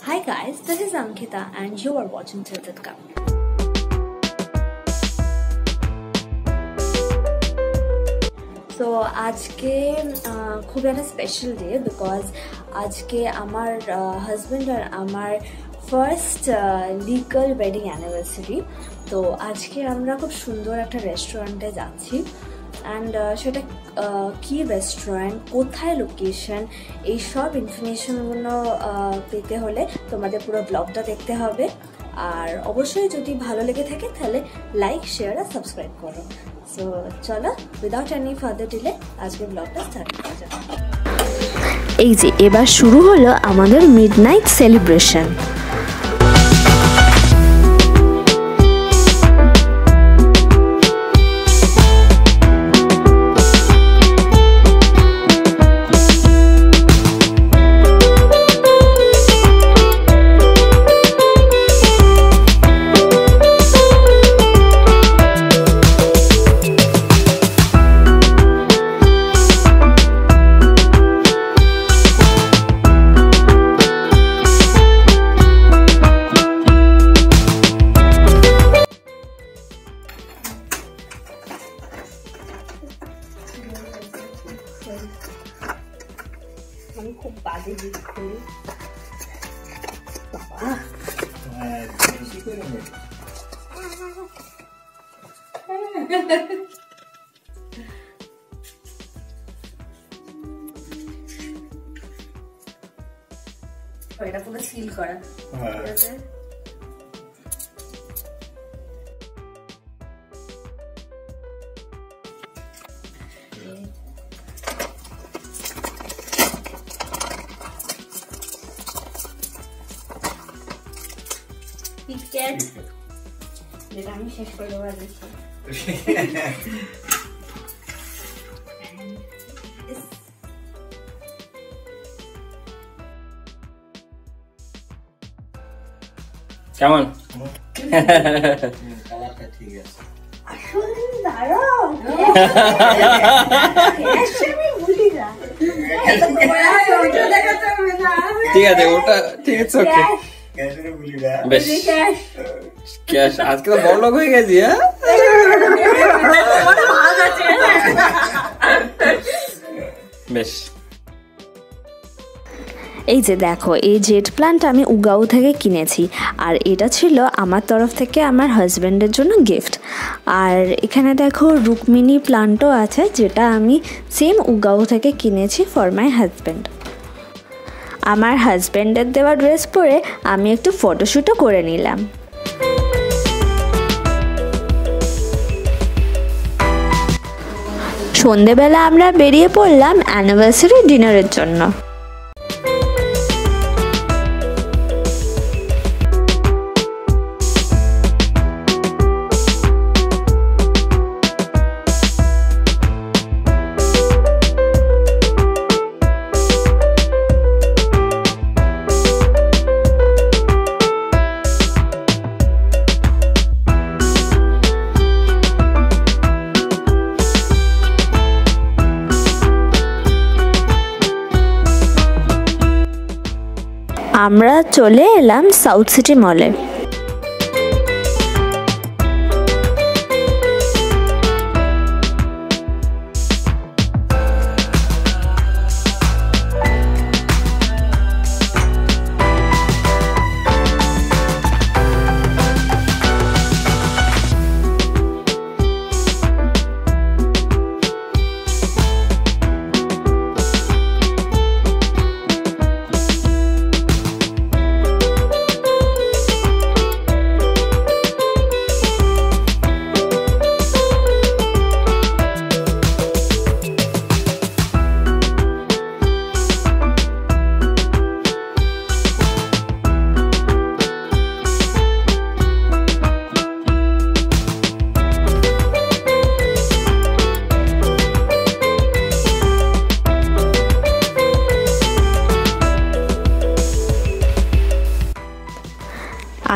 Hi guys, this is Ankita and you are watching Tilted Cup. So আজকে খুব একটা special day because আজকে আমার হাজব্যান্ড আর আমার ফার্স্ট লিগাল ওয়েডিং অ্যানিভার্সারি। তো আজকে আমরা খুব সুন্দর একটা রেস্টুরেন্টে যাচ্ছি অ্যান্ড সেটা কি রেস্টুরেন্ট, কোথায় লোকেশন, এইসব ইনফরমেশনগুলো পেতে হলে তোমাদের পুরো ব্লগটা দেখতে হবে। আর অবশ্যই যদি ভালো লেগে থাকে তাহলে লাইক, শেয়ার আর সাবস্ক্রাইব করো। সো চলো, উইদাউট এনি ফার্দার ডিলে আজকে ব্লগটা স্টার্ট করা যাক। এই যে এবার শুরু হলো আমাদের মিডনাইট সেলিব্রেশন। আমি খুব বাজে জিনিস করি বাবা। এটা পুরো সিল করা, ঠিক আছে? যেটা আমি শেষ করে দেবো আজকে। কেমন? কালারটা ঠিক আছে। আসলে দাঁড়াও, ঠিক আছে, ওটা ঠিক আছে, ওকে বেশ। ক্যাশ আজকে তো বড় লোক হয়ে গেছি। হ্যাঁ, বেশ। এই যে দেখো, এই জেট প্ল্যান্ট আমি উগাও থেকে কিনেছি আর এটা ছিল আমার তরফ থেকে আমার হাজব্যান্ডের জন্য গিফট। আর এখানে দেখো রুকমিনি প্ল্যান্টও আছে যেটা আমি সেম উগাও থেকে কিনেছি ফর মাই হাজব্যান্ড। আমার হাজব্যান্ডের দেওয়া ড্রেস পরে আমি একটু ফটোশ্যুটও করে নিলাম। সন্ধেবেলা আমরা বেরিয়ে পড়লাম অ্যানিভার্সারি ডিনারের জন্য। আমরা চলে এলাম সাউথ সিটি মলে।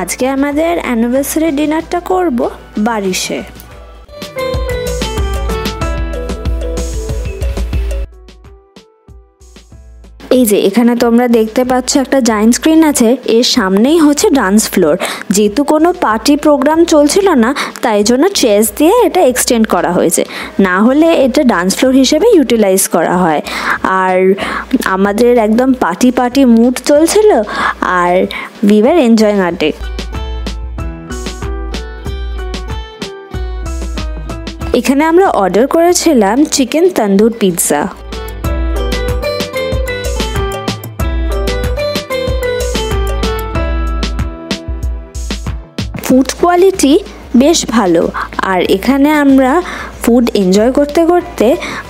আজকে আমাদের অ্যানিভার্সারি ডিনারটা করব বারিশে। এই যে এখানে তোমরা দেখতে পাচ্ছ একটা জায়েন্ট স্ক্রিন আছে, এর সামনেই হচ্ছে ডান্স ফ্লোর। যেহেতু কোনো পার্টি প্রোগ্রাম চলছিল না, তাই জন্য চেয়ার্স দিয়ে এটা এক্সটেন্ড করা হয়েছে, না হলে এটা ডান্স ফ্লোর হিসেবে ইউটিলাইজ করা হয়। আর আমাদের একদম পার্টি মুড চলছিল, আর we were enjoying our day. এখানে আমরা অর্ডার করেছিলাম chicken tandoor pizza. Food quality বেশ ভালো, আর এখানে আমরা ফুড এনজয় করতে করতে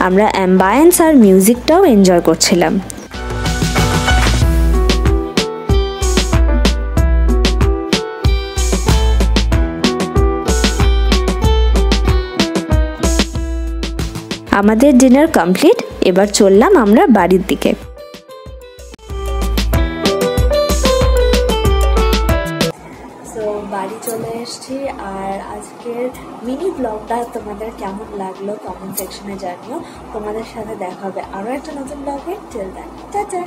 আমরা অ্যাম্বায়েন্স আর মিউজিকটাও এনজয় করছিলাম। আমাদের ডিনার কমপ্লিট, এবার চললাম আমরা বাড়ির দিকে। বাড়ি চলে এসেছি, আর আজকের মিনি ব্লগটা তোমাদের কেমন লাগলো কমেন্ট সেকশনে জানিও। তোমাদের সাথে দেখা হবে আরও একটা নতুন ব্লগে। Till then tata.